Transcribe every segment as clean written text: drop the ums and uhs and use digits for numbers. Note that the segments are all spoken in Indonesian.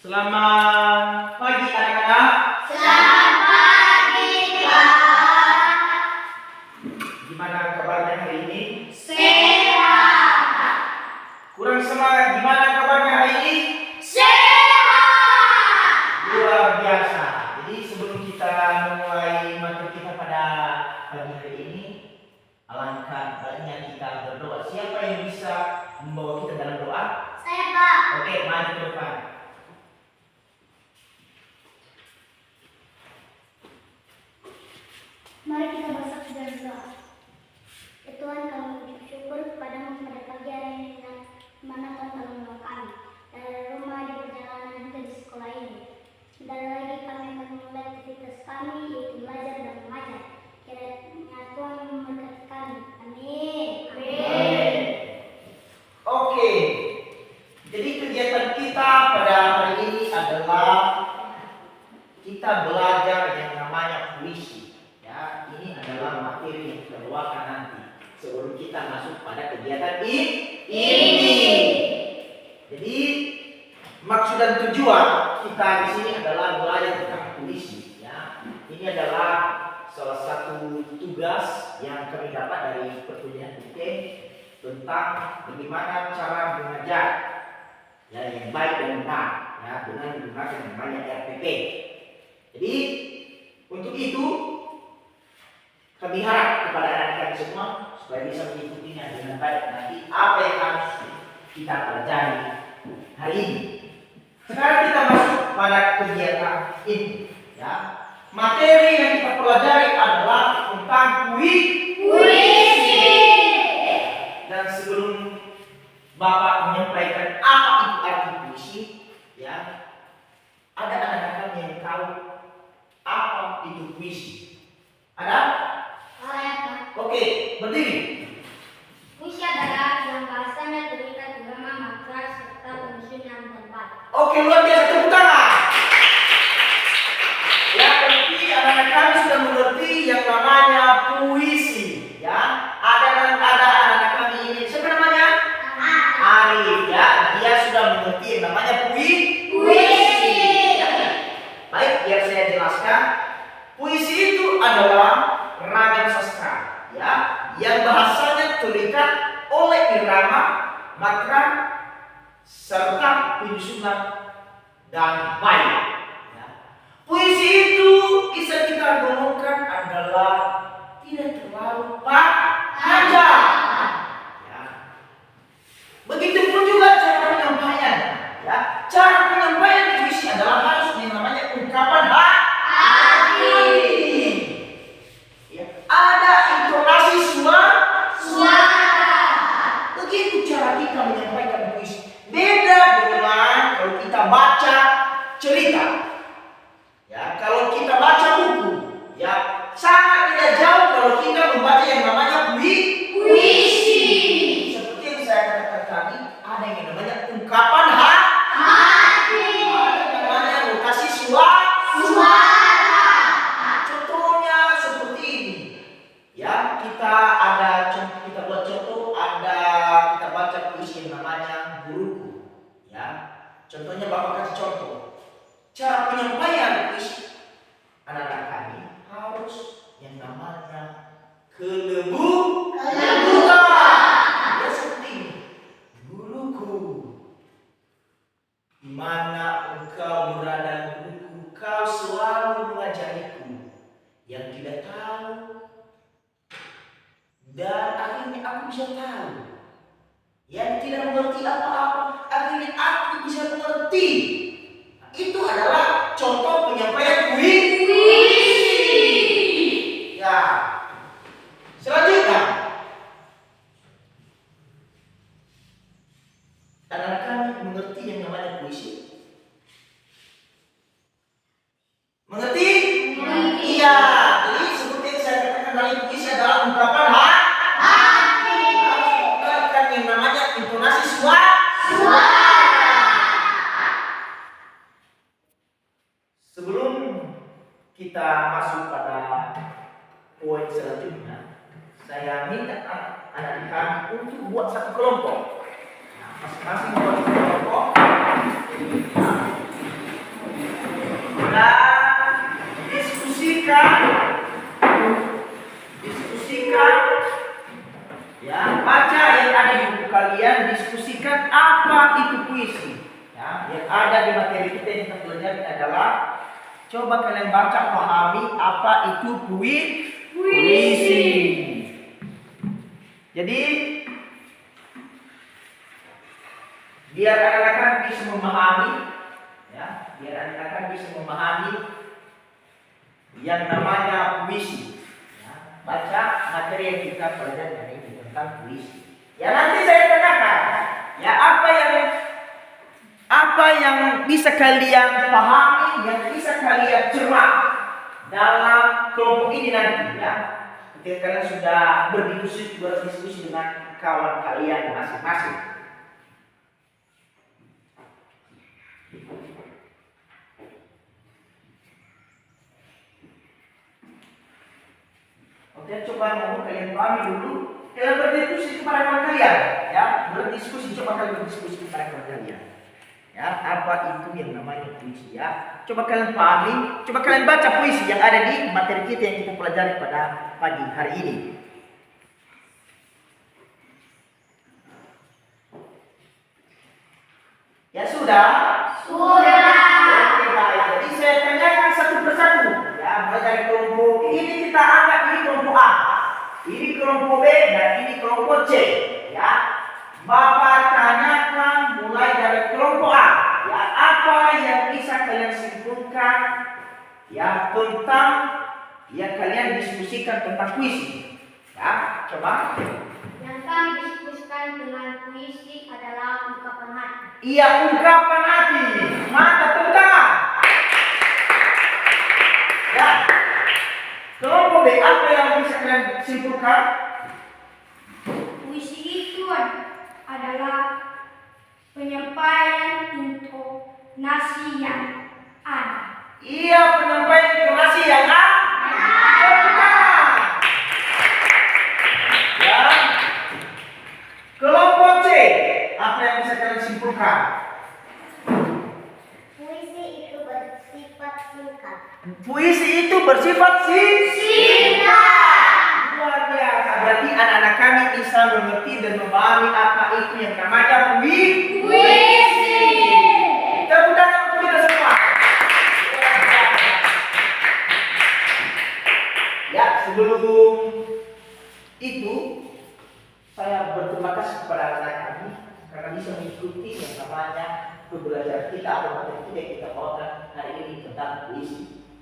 Selamat pagi anak-anak. Selamat pagi, Pak. Gimana kabarnya hari ini? Sehat. Kurang semangat, gimana kabarnya hari ini? Sehat. Luar biasa. Jadi sebelum kita mulai materi kita pada pagi hari ini, alangkah baiknya kita berdoa. Siapa yang bisa membawa kita dalam doa? Saya, Pak. Oke, mari ke depan. Mari kita bersaksi dan berdoa. Ya Tuhan, kami bersyukur kepadamu pada pagi hari ini dan mana Tuhan telah menolong kami dari rumah, di perjalanan hingga di sekolah ini. Sebentar lagi kami akan memulai aktivitas kami, yaitu belajar dan mengajar. Kiranya Tuhan memberkati kami. Amin. Amin. Oke. Jadi kegiatan kita pada hari ini adalah kita belajar yang namanya puisi. Ini adalah materi yang kita bawakan nanti sebelum kita masuk pada kegiatan ini. Jadi maksud dan tujuan kita di sini adalah belajar tentang puisi. Ya, ini adalah salah satu tugas yang kami dapat dari perkuliahan UT tentang bagaimana cara mengajar yang baik dan benar, ya, dengan menggunakan yang namanya RPP. Jadi untuk itu kami harap kepada anak-anak semua supaya bisa mengikutinya dengan baik nanti apa yang harus kita pelajari hari ini. Sekarang kita masuk pada kegiatan ini. Ya. Materi yang kita pelajari adalah tentang puisi. Dan sebelum Bapak menyampaikan apa itu arti puisi, ya, ada anak-anak yang tahu apa itu puisi. Ada? Oke, berdiri. Puisi adalah yang bahasanya terikat irama, makna, serta penyusun yang terbaik. Oke, luar biasa, tepuk tangan. Ya, berarti anak-anak kami sudah mengerti yang namanya puisi. Ya, ada anak-anak kami ini. Siapa namanya? Arif. Ya, dia sudah mengerti yang namanya puisi. Ya. Baik, biar saya jelaskan. Puisi itu adalah ragam sastra, ya, yang bahasanya terikat oleh irama, makna, serta penyusunan dan bait. Ya. Puisi itu bisa kita golongkan adalah tidak terlalu panjang. Ya. Begitupun juga cara penyampaian. Ya. Cara penyampaian puisi adalah harus yang namanya ungkapan hati. Ya. Ada intonasi suara. Begitu cara kita menyampaikan puisi. Beda dengan kalau kita baca cerita. Ya, kalau kita baca buku, ya, sangat tidak jauh kalau kita membaca yang namanya puisi. Seperti yang saya katakan tadi, ada yang namanya ungkapan hati. Ada yang namanya notasi suara. Contohnya seperti ini. Ya, kita buat contoh, kita baca puisi yang namanya Guruku. Ya. Contohnya Bapak kasih contoh. Cara penyampaian puisi anak-anak kami harus yang namanya kelembutan. Ya, seperti ini. Guruku, di mana engkau berada guruku, kau selalu mengajariku yang tidak tahu, dan akhirnya aku bisa tahu. Yang tidak mengerti apa-apa, akhirnya aku bisa mengerti. Itu adalah contoh penyampaian puisi. Ya. Selanjutnya, anak-anak kami mengerti yang namanya puisi. Mengerti? Iya. Jadi seperti yang saya katakan tadi, puisi adalah ungkapan hati. Harus menggunakan yang namanya intonasi suara. Sebelum kita masuk pada poin selanjutnya, saya minta anak-anak kami untuk buat satu kelompok. Masing-masing buat satu kelompok. puisi. Ya, yang ada di materi kita yang kita pelajari adalah coba kalian baca pahami apa itu puisi. Jadi biar anak-anak bisa memahami, ya, biar anak-anak bisa memahami yang namanya puisi. Ya, baca materi yang kita pelajari hari ini tentang puisi. Ya nanti saya tanyakan, ya apa yang bisa kalian pahami, yang bisa kalian cermat dalam kelompok ini nanti, ya. Ketika kalian sudah berdiskusi dengan kawan kalian masing-masing. Oke, coba mau kalian pahami dulu. Kalian berdiskusi kepada kawan kalian, ya. Coba kalian berdiskusi kepada kawan kalian. Ya, apa itu yang namanya puisi, ya? Coba kalian pahami, coba kalian baca puisi yang ada di materi kita yang kita pelajari pada pagi hari ini. Ya sudah? Sudah. Oke, baik. Jadi saya tanyakan satu persatu, ya, mulai dari kelompok ini kita anggap ini kelompok A, ini kelompok B, dan ini kelompok C, ya. Bapak tanyakan mulai dari kelompok A, ya, apa yang bisa kalian simpulkan, ya, tentang yang kalian diskusikan tentang puisi, ya, coba. Yang kami diskusikan dengan puisi adalah ungkapan hati. Iya, ungkapan hati. Maka tepuk tangan. Ya. Kelompok B, apa yang bisa kalian simpulkan? Puisi itu adalah penyampaian intonasi yang ada. Iya, penyampaian intonasi yang ada. Tepuk tangan. Ya. Kelompok C, apa yang bisa kalian simpulkan? Puisi itu bersifat singkat. Puisi itu bersifat Singkat. luar biasa. Berarti anak-anak kami bisa mengerti dan memahami apa itu yang namanya Puisi. Tepuk tangan untuk kita semua. Ya, sebelum itu saya berterima kasih kepada anak-anak kami karena bisa mengikuti yang namanya pembelajaran kita atau materi kita yang kita bawakan hari ini tentang puisi.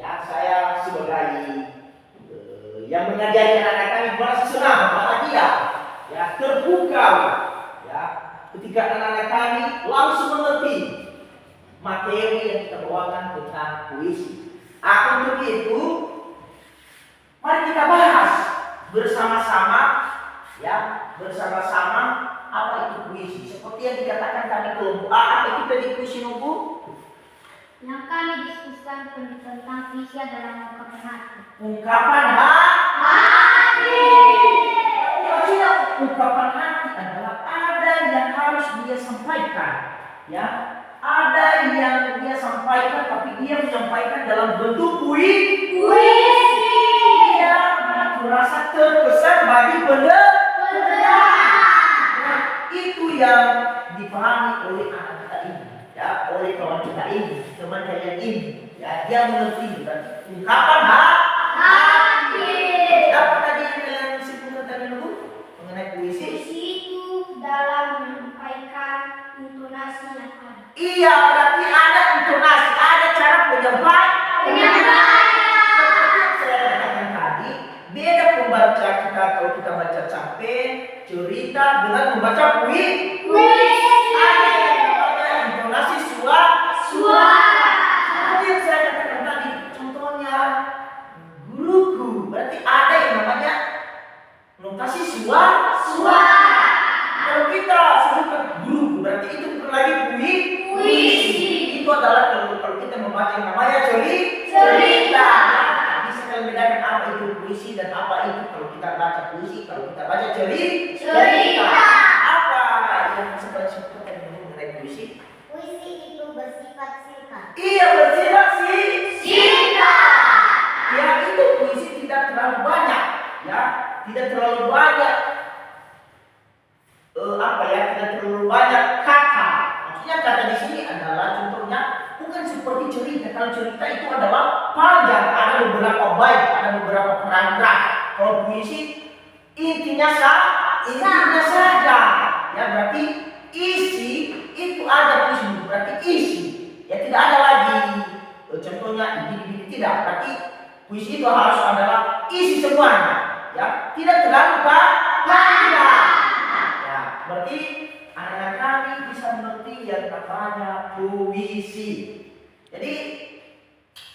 Ya, saya sebagai yang mengajari anak-anak kami merasa senang, bahagia, ya, terbuka, ya, ketika anak-anak kami langsung mengerti materi yang kita bawakan tentang puisi. Untuk itu, mari kita bahas bersama-sama, ya, bersama-sama apa itu puisi. Seperti yang dikatakan tadi kelompok A, apa itu tadi puisi nunggu? Yang kami diskusikan tentang puisi adalah ungkapan hati. Ungkapan Hati. Maksudnya ungkapan hati adalah ada yang harus dia sampaikan, ya. Ada yang dia sampaikan, tapi dia menyampaikan dalam bentuk puisi. Dia merasa terkesan bagi pendengar. Nah, itu yang dipahami oleh anak kita ini, ya, oleh kawan kita ini, teman kalian ini, ya, dia mengerti kan ungkapan Hati. apa tadi yang kalian simpulkan tadi dulu mengenai puisi? Puisi itu dalam menyampaikan intonasi yang ada. Iya, berarti ada intonasi, ada cara penyampaian. Seperti yang saya katakan tadi, beda pembaca kita kalau kita baca cerpen, cerita dengan membaca puisi. Ada yang namanya intonasi suara. Seperti yang saya katakan tadi, contohnya guruku, berarti ada yang namanya notasi suara. Kalau kita sebutkan guruku, berarti itu bukan lagi puisi. Itu adalah kalau kita membaca yang namanya cerita. Bisa kalian bedakan apa itu puisi dan apa itu kalau kita baca puisi, kalau kita baca cerita. Apa yang sebenarnya sebutkan mengenai puisi? Puisi itu bersifat singkat. Iya, bersifat ya, itu puisi tidak terlalu banyak, ya, tidak terlalu banyak tidak terlalu banyak kata. Maksudnya kata ada di sini adalah contohnya bukan seperti cerita. Kalau cerita itu adalah panjang, ada beberapa bait, ada beberapa paragraf. Kalau puisi intinya saja. Ya berarti isi itu ada puisi, berarti isi. Ya tidak ada lagi contohnya ini tidak. Berarti puisi itu harus adalah isi semuanya. Ya tidak terlalu panjang. Ya berarti anak-anak kami bisa mengerti yang namanya puisi. Jadi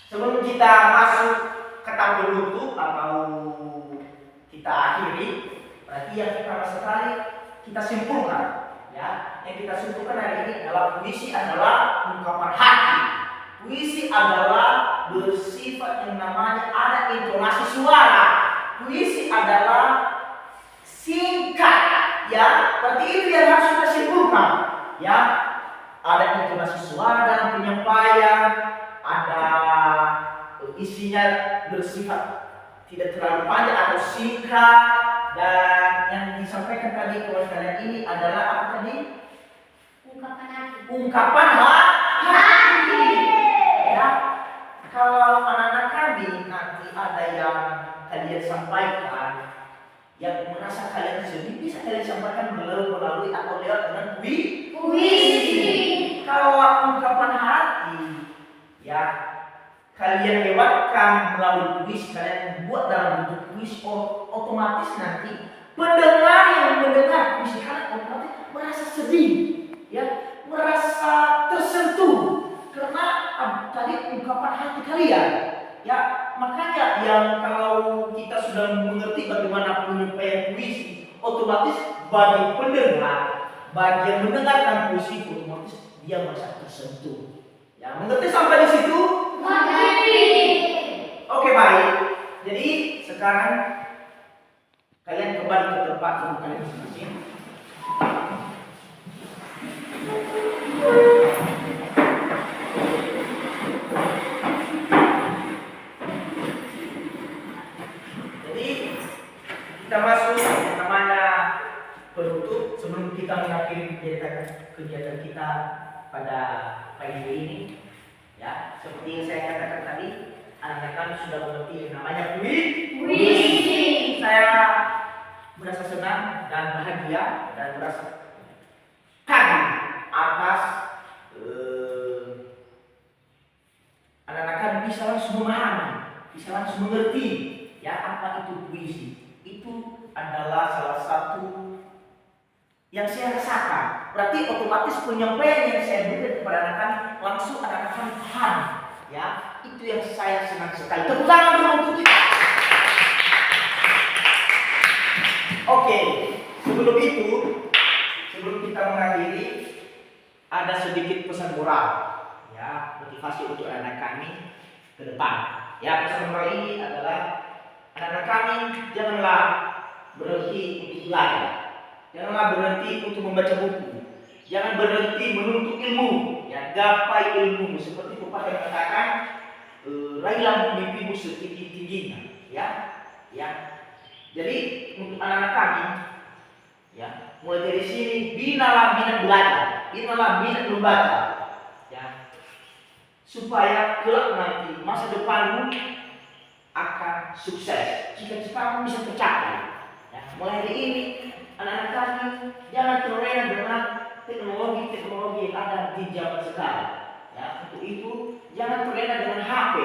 sebelum kita masuk ke tabel penutup atau kita akhiri, berarti yang pertama sekali kita simpulkan. Ya, yang kita simpulkan hari ini adalah puisi adalah ungkapan hati. Puisi adalah bersifat yang namanya ada intonasi suara. Puisi adalah singkat. Ya, berarti itu yang harus kita simpulkan. Ya, ada intonasi suara dalam penyampaian, ada isinya bersifat tidak terlalu panjang atau singkat, dan yang disampaikan tadi kepada kalian ini adalah apa tadi? Ungkapan hati. Ungkapan hati. Ya, kalau anak-anak kami nanti ada yang kalian sampaikan yang merasa kalian sedih, bisa kalian sampaikan melalui atau lewat dengan puisi. Kalau ungkapan hati, ya kalian lewatkan melalui puisi, kalian buat dalam bentuk puisi, otomatis nanti pendengar yang mendengar puisi kalian otomatis merasa sedih, ya merasa tersentuh karena tadi ungkapan hati kalian. Ya, makanya yang kalau kita sudah mengerti bagaimana penyampaian puisi, otomatis bagi pendengar, bagi yang mendengarkan puisi, otomatis dia merasa tersentuh. Ya, mengerti sampai di situ? Mengerti. Oke, baik. Jadi sekarang kalian kembali ke tempat duduk kalian masing-masing. Kita masuk yang namanya penutup sebelum kita mengakhiri kegiatan kita pada pagi hari ini. Ya, seperti yang saya katakan tadi, anak-anak kami sudah mengerti yang namanya puisi. Saya merasa senang dan bahagia dan merasa kagum atas anak-anak kami bisa langsung memahami, bisa langsung mengerti ya apa itu puisi. Itu adalah salah satu yang saya rasakan. Berarti otomatis penyampaian yang saya berikan kepada anak-anak langsung anak-anak paham. Ya, itu yang saya senang sekali. Tepuk tangan dulu untuk kita. Oke, sebelum itu, sebelum kita mengakhiri, ada sedikit pesan moral, ya, motivasi untuk anak-anak kami ke depan. Ya, pesan moral ini adalah anak-anak kami janganlah berhenti untuk belajar, janganlah berhenti untuk membaca buku, jangan berhenti menuntut ilmu, ya gapai ilmu seperti pepatah yang mengatakan raihlah mimpimu setinggi-tingginya, ya. Jadi untuk anak-anak kami, ya mulai dari sini binalah minat belajar, binalah minat membaca, ya supaya kelak nanti masa depanmu akan sukses, cita-citamu bisa tercapai. Ya, mulai hari ini anak-anak kami jangan terlena dengan teknologi yang ada di zaman sekarang. Ya, untuk itu jangan terlena dengan HP,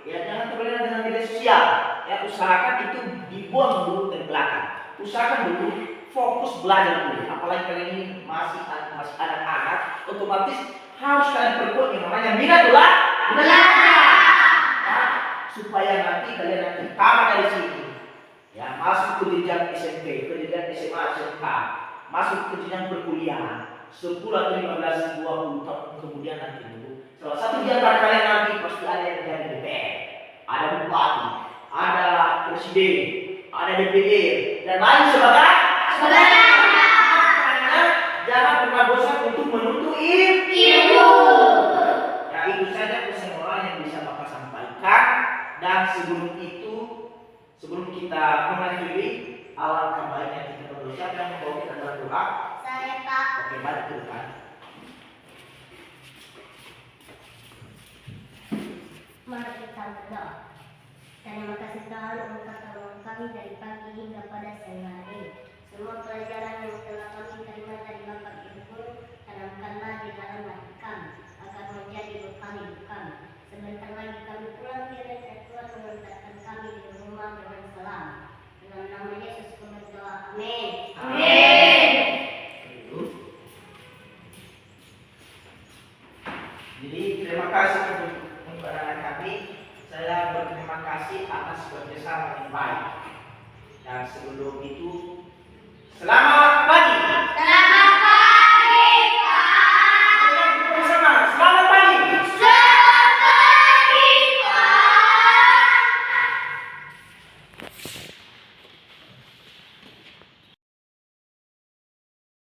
ya jangan terlena dengan media sosial. Ya, usahakan itu dibuang dulu ke belakang. Usahakan dulu fokus belajar dulu. Apalagi kalian ini masih anak-anak, otomatis harus kalian perkuat yang namanya minat belajar. Supaya nanti kalian nanti tamat dari sini, ya masuk ke jenjang SMP, ke jenjang SMA, SMK, masuk ke jenjang perkuliahan, 10 atau 15, 20 tahun kemudian nanti dulu. Salah satu di antara kalian nanti pasti ada yang menjadi DPR, ada bupati, ada presiden, ada DPD, dan lain sebagainya. Makanya jangan pernah bosan untuk menuntut ilmu. Ya itu saja pesan moral yang bisa Bapak sampaikan. Dan sebelum itu, sebelum kita mengakhiri, alangkah baiknya kita berdoa dan membawa kita dalam doa. Saya Pak. Oke, balik ke depan. bersama berdoa. Terima kasih Tuhan untuk pertolongan kami dari pagi hingga pada siang hari ini. Semua pelajaran yang telah kami terima dari Bapak Ibu Guru, tanamkanlah di dalam hati kami, agar menjadi bekal hidup kami. Sebentar lagi kami pulang, kiranya Tuhan mengantarkan kami di rumah dengan selamat. Dalam nama Yesus kami berdoa. Amin. Amin. Jadi terima kasih untuk anak kami. Saya berterima kasih atas kerjasama yang baik. Dan sebelum itu, selamat pagi.